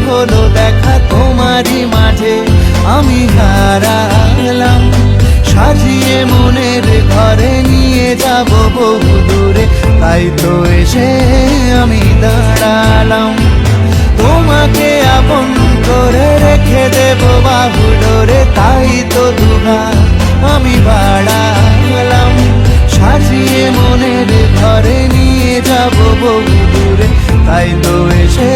হলো দেখা তোমারই মাঝে আমি হারালাম। সাজিয়ে মনের ঘরে নিয়ে যাব বহু দূরে, তাই তো এসে আমি দাঁড়ালাম। তোমাকে আপন করে রেখে দেব বাহু ডোরে, তাই তো দুহাত আমি বাড়ালাম। সাজিয়ে মনের ঘরে নিয়ে যাব বহু দূরে, তাই তো এসে